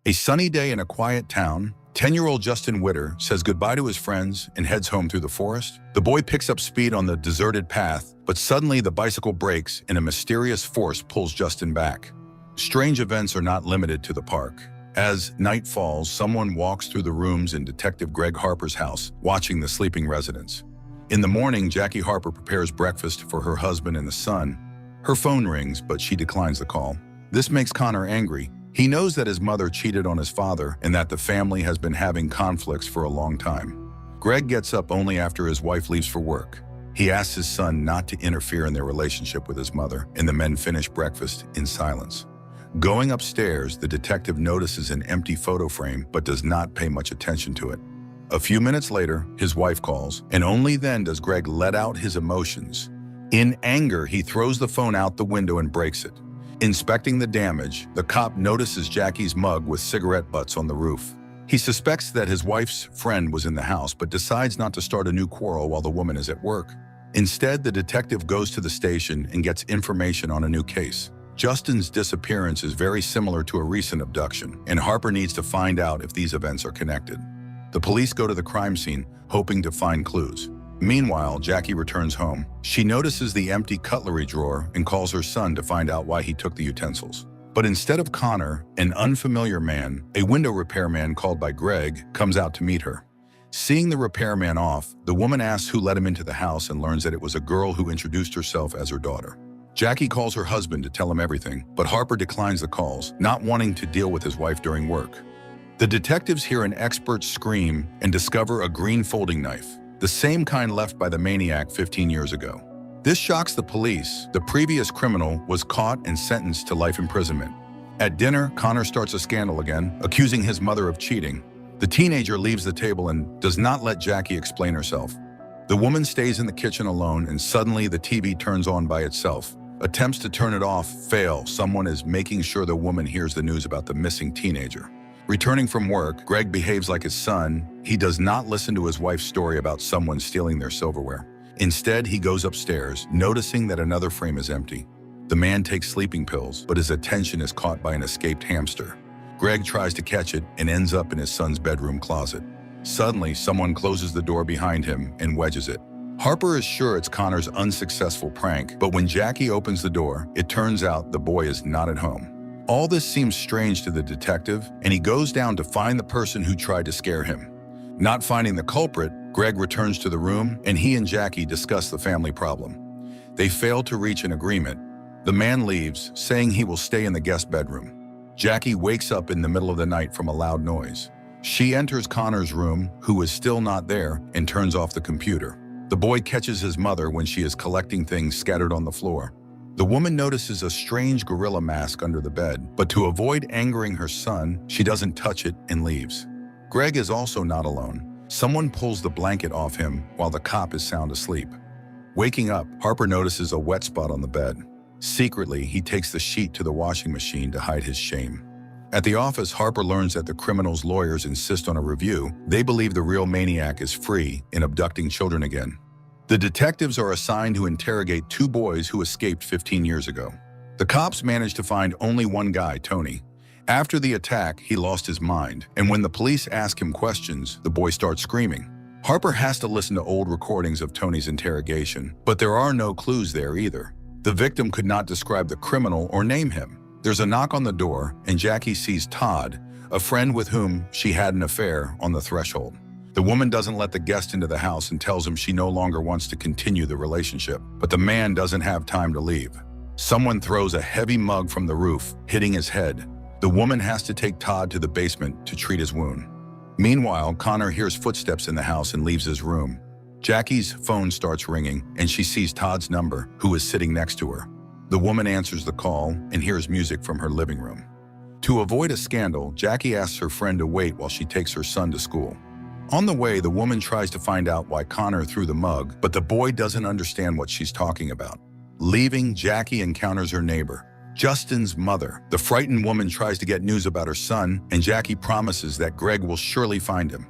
A sunny day in a quiet town, 10-year-old Justin Witter says goodbye to his friends and heads home through the forest. The boy picks up speed on the deserted path, but suddenly the bicycle brakes and a mysterious force pulls Justin back. Strange events are not limited to the park. As night falls, someone walks through the rooms in Detective Greg Harper's house, watching the sleeping residents. In the morning, Jackie Harper prepares breakfast for her husband and the son. Her phone rings, but she declines the call. This makes Connor angry. He knows that his mother cheated on his father and that the family has been having conflicts for a long time. Greg gets up only after his wife leaves for work. He asks his son not to interfere in their relationship with his mother, and the men finish breakfast in silence. Going upstairs, the detective notices an empty photo frame but does not pay much attention to it. A few minutes later, his wife calls, and only then does Greg let out his emotions. In anger, he throws the phone out the window and breaks it. Inspecting the damage, the cop notices Jackie's mug with cigarette butts on the roof. He suspects that his wife's friend was in the house but decides not to start a new quarrel while the woman is at work. Instead, the detective goes to the station and gets information on a new case. Justin's disappearance is very similar to a recent abduction, and Harper needs to find out if these events are connected. The police go to the crime scene, hoping to find clues. Meanwhile, Jackie returns home. She notices the empty cutlery drawer and calls her son to find out why he took the utensils. But instead of Connor, an unfamiliar man, a window repairman called by Greg, comes out to meet her. Seeing the repairman off, the woman asks who let him into the house and learns that it was a girl who introduced herself as her daughter. Jackie calls her husband to tell him everything, but Harper declines the calls, not wanting to deal with his wife during work. The detectives hear an expert scream and discover a green folding knife, the same kind left by the Maniac 15 years ago. This shocks the police. The previous criminal was caught and sentenced to life imprisonment. At dinner, Connor starts a scandal again, accusing his mother of cheating. The teenager leaves the table and does not let Jackie explain herself. The woman stays in the kitchen alone, and suddenly the TV turns on by itself. Attempts to turn it off fail. Someone is making sure the woman hears the news about the missing teenager. Returning from work, Greg behaves like his son. He does not listen to his wife's story about someone stealing their silverware. Instead, he goes upstairs, noticing that another frame is empty. The man takes sleeping pills, but his attention is caught by an escaped hamster. Greg tries to catch it and ends up in his son's bedroom closet. Suddenly, someone closes the door behind him and wedges it. Harper is sure it's Connor's unsuccessful prank, but when Jackie opens the door, it turns out the boy is not at home. All this seems strange to the detective, and he goes down to find the person who tried to scare him. Not finding the culprit, Greg returns to the room, and he and Jackie discuss the family problem. They fail to reach an agreement. The man leaves, saying he will stay in the guest bedroom. Jackie wakes up in the middle of the night from a loud noise. She enters Connor's room, who is still not there, and turns off the computer. The boy catches his mother when she is collecting things scattered on the floor. The woman notices a strange gorilla mask under the bed, but to avoid angering her son, she doesn't touch it and leaves. Greg is also not alone. Someone pulls the blanket off him while the cop is sound asleep. Waking up, Harper notices a wet spot on the bed. Secretly, he takes the sheet to the washing machine to hide his shame. At the office, Harper learns that the criminal's lawyers insist on a review. They believe the real maniac is free and abducting children again. The detectives are assigned to interrogate two boys who escaped 15 years ago. The cops manage to find only one guy, Tony. After the attack, he lost his mind, and when the police ask him questions, the boy starts screaming. Harper has to listen to old recordings of Tony's interrogation, but there are no clues there either. The victim could not describe the criminal or name him. There's a knock on the door, and Jackie sees Todd, a friend with whom she had an affair, on the threshold. The woman doesn't let the guest into the house and tells him she no longer wants to continue the relationship, but the man doesn't have time to leave. Someone throws a heavy mug from the roof, hitting his head. The woman has to take Todd to the basement to treat his wound. Meanwhile, Connor hears footsteps in the house and leaves his room. Jackie's phone starts ringing, and she sees Todd's number, who is sitting next to her. The woman answers the call and hears music from her living room. To avoid a scandal, Jackie asks her friend to wait while she takes her son to school. On the way, the woman tries to find out why Connor threw the mug, but the boy doesn't understand what she's talking about. Leaving, Jackie encounters her neighbor, Justin's mother. The frightened woman tries to get news about her son, and Jackie promises that Greg will surely find him.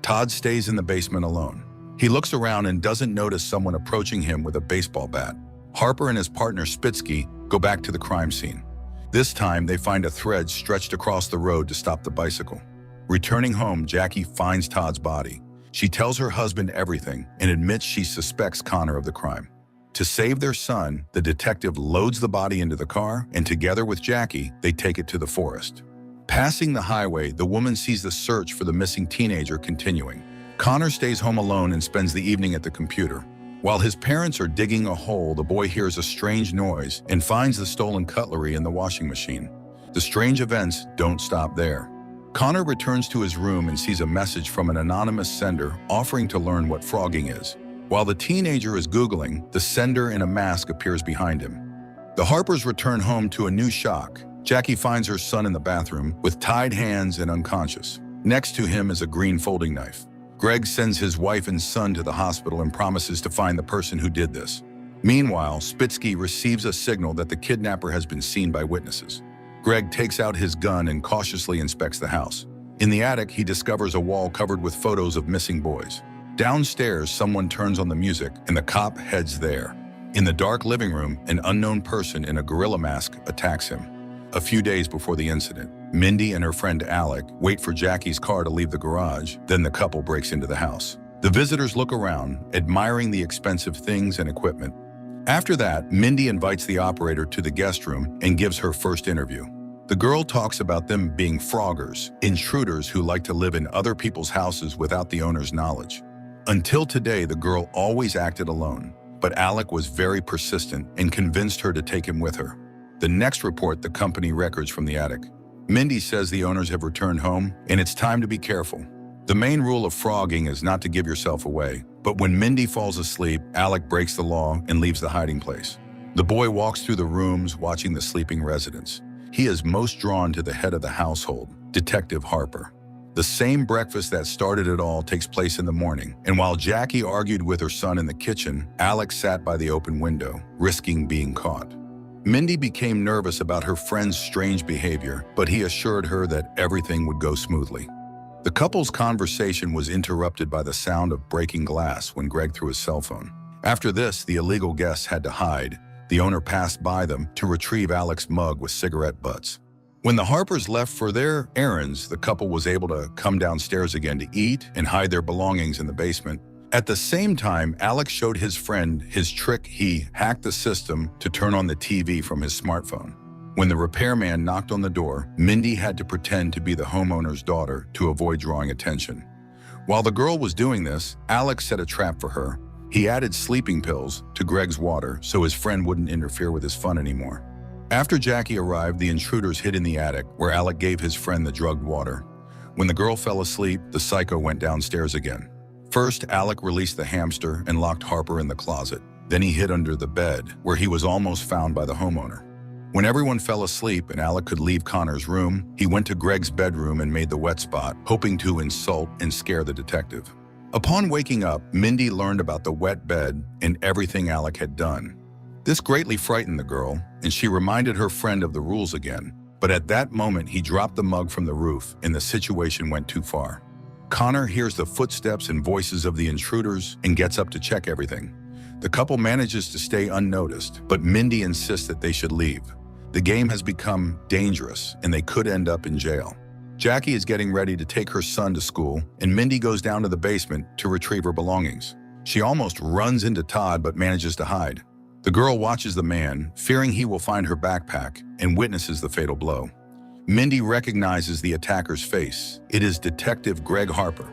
Todd stays in the basement alone. He looks around and doesn't notice someone approaching him with a baseball bat. Harper and his partner Spitsky go back to the crime scene. This time, they find a thread stretched across the road to stop the bicycle. Returning home, Jackie finds Todd's body. She tells her husband everything and admits she suspects Connor of the crime. To save their son, the detective loads the body into the car, and together with Jackie, they take it to the forest. Passing the highway, the woman sees the search for the missing teenager continuing. Connor stays home alone and spends the evening at the computer. While his parents are digging a hole, the boy hears a strange noise and finds the stolen cutlery in the washing machine. The strange events don't stop there. Connor returns to his room and sees a message from an anonymous sender offering to learn what frogging is. While the teenager is Googling, the sender in a mask appears behind him. The Harpers return home to a new shock. Jackie finds her son in the bathroom with tied hands and unconscious. Next to him is a green folding knife. Greg sends his wife and son to the hospital and promises to find the person who did this. Meanwhile, Spitsky receives a signal that the kidnapper has been seen by witnesses. Greg takes out his gun and cautiously inspects the house. In the attic, he discovers a wall covered with photos of missing boys. Downstairs, someone turns on the music, and the cop heads there. In the dark living room, an unknown person in a gorilla mask attacks him. A few days before the incident, Mindy and her friend Alec wait for Jackie's car to leave the garage, then the couple breaks into the house. The visitors look around, admiring the expensive things and equipment. After that, Mindy invites the operator to the guest room and gives her first interview. The girl talks about them being froggers, intruders who like to live in other people's houses without the owner's knowledge. Until today, the girl always acted alone, but Alec was very persistent and convinced her to take him with her. The next report the company records from the attic. Mindy says the owners have returned home, and it's time to be careful. The main rule of frogging is not to give yourself away, but when Mindy falls asleep, Alec breaks the law and leaves the hiding place. The boy walks through the rooms watching the sleeping residents. He is most drawn to the head of the household, Detective Harper. The same breakfast that started it all takes place in the morning, and while Jackie argued with her son in the kitchen, Alec sat by the open window, risking being caught. Mindy became nervous about her friend's strange behavior, but he assured her that everything would go smoothly. The couple's conversation was interrupted by the sound of breaking glass when Greg threw his cell phone. After this, the illegal guests had to hide. The owner passed by them to retrieve Alec's mug with cigarette butts. When the Harpers left for their errands, the couple was able to come downstairs again to eat and hide their belongings in the basement. At the same time, Alec showed his friend his trick. He hacked the system to turn on the TV from his smartphone. When the repairman knocked on the door, Mindy had to pretend to be the homeowner's daughter to avoid drawing attention. While the girl was doing this, Alec set a trap for her. He added sleeping pills to Greg's water so his friend wouldn't interfere with his fun anymore. After Jackie arrived, the intruders hid in the attic, where Alec gave his friend the drugged water. When the girl fell asleep, the psycho went downstairs again. First, Alec released the hamster and locked Harper in the closet. Then he hid under the bed, where he was almost found by the homeowner. When everyone fell asleep and Alec could leave Connor's room, he went to Greg's bedroom and made the wet spot, hoping to insult and scare the detective. Upon waking up, Mindy learned about the wet bed and everything Alec had done. This greatly frightened the girl, and she reminded her friend of the rules again. But at that moment, he dropped the mug from the roof, and the situation went too far. Connor hears the footsteps and voices of the intruders and gets up to check everything. The couple manages to stay unnoticed, but Mindy insists that they should leave. The game has become dangerous, and they could end up in jail. Jackie is getting ready to take her son to school, and Mindy goes down to the basement to retrieve her belongings. She almost runs into Todd but manages to hide. The girl watches the man, fearing he will find her backpack, and witnesses the fatal blow. Mindy recognizes the attacker's face. It is Detective Greg Harper.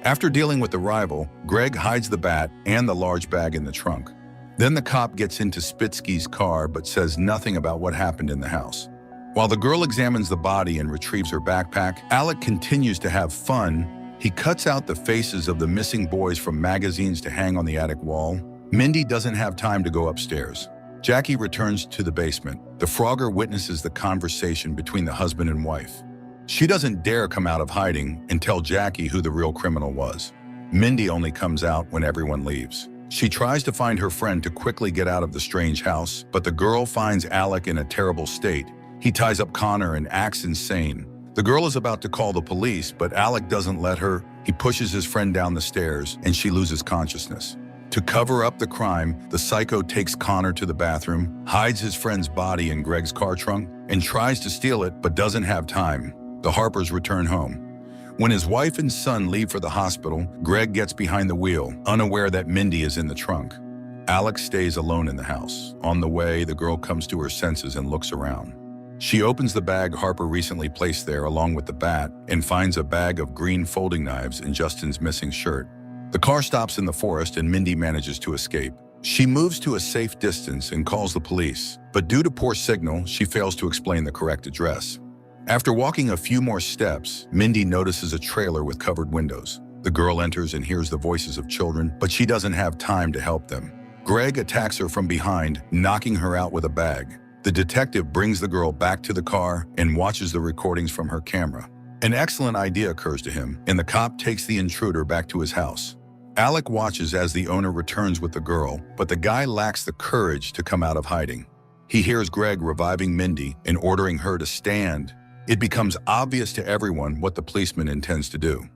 After dealing with the rival, Greg hides the bat and the large bag in the trunk. Then the cop gets into Spitsky's car but says nothing about what happened in the house. While the girl examines the body and retrieves her backpack, Alec continues to have fun. He cuts out the faces of the missing boys from magazines to hang on the attic wall. Mindy doesn't have time to go upstairs. Jackie returns to the basement. The Frogger witnesses the conversation between the husband and wife. She doesn't dare come out of hiding and tell Jackie who the real criminal was. Mindy only comes out when everyone leaves. She tries to find her friend to quickly get out of the strange house, but the girl finds Alec in a terrible state. He ties up Connor and acts insane. The girl is about to call the police, but Alec doesn't let her. He pushes his friend down the stairs, and she loses consciousness. To cover up the crime, the psycho takes Connor to the bathroom, hides his friend's body in Greg's car trunk, and tries to steal it but doesn't have time. The Harpers return home. When his wife and son leave for the hospital, Greg gets behind the wheel, unaware that Mindy is in the trunk. Alex stays alone in the house. On the way, the girl comes to her senses and looks around. She opens the bag Harper recently placed there along with the bat and finds a bag of green folding knives in Justin's missing shirt. The car stops in the forest and Mindy manages to escape. She moves to a safe distance and calls the police, but due to poor signal, she fails to explain the correct address. After walking a few more steps, Mindy notices a trailer with covered windows. The girl enters and hears the voices of children, but she doesn't have time to help them. Greg attacks her from behind, knocking her out with a bag. The detective brings the girl back to the car and watches the recordings from her camera. An excellent idea occurs to him, and the cop takes the intruder back to his house. Alec watches as the owner returns with the girl, but the guy lacks the courage to come out of hiding. He hears Greg reviving Mindy and ordering her to stand. It becomes obvious to everyone what the policeman intends to do.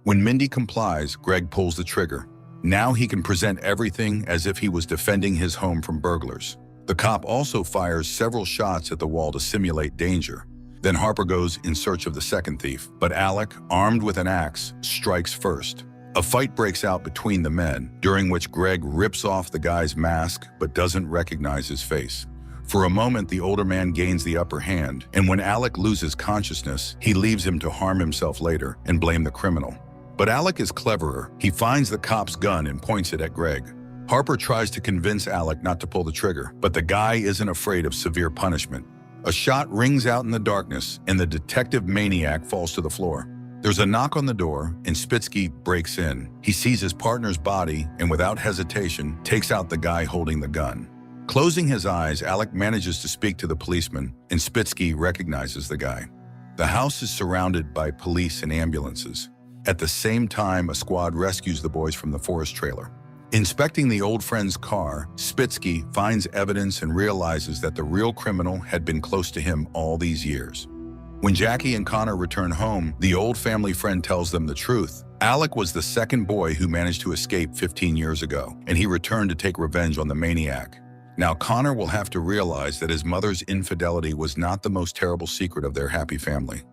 When Mindy complies, Greg pulls the trigger. Now he can present everything as if he was defending his home from burglars. The cop also fires several shots at the wall to simulate danger. Then Harper goes in search of the second thief, but Alec, armed with an axe, strikes first. A fight breaks out between the men, during which Greg rips off the guy's mask but doesn't recognize his face. For a moment, the older man gains the upper hand, and when Alec loses consciousness, he leaves him to harm himself later and blame the criminal. But Alec is cleverer. He finds the cop's gun and points it at Greg. Harper tries to convince Alec not to pull the trigger, but the guy isn't afraid of severe punishment. A shot rings out in the darkness, and the detective Maniac falls to the floor. There's a knock on the door, and Spitsky breaks in. He sees his partner's body, and without hesitation, takes out the guy holding the gun. Closing his eyes, Alec manages to speak to the policeman, and Spitsky recognizes the guy. The house is surrounded by police and ambulances. At the same time, a squad rescues the boys from the forest trailer. Inspecting the old friend's car, Spitsky finds evidence and realizes that the real criminal had been close to him all these years. When Jackie and Connor return home, the old family friend tells them the truth. Alec was the second boy who managed to escape 15 years ago, and he returned to take revenge on the maniac. Now Connor will have to realize that his mother's infidelity was not the most terrible secret of their happy family.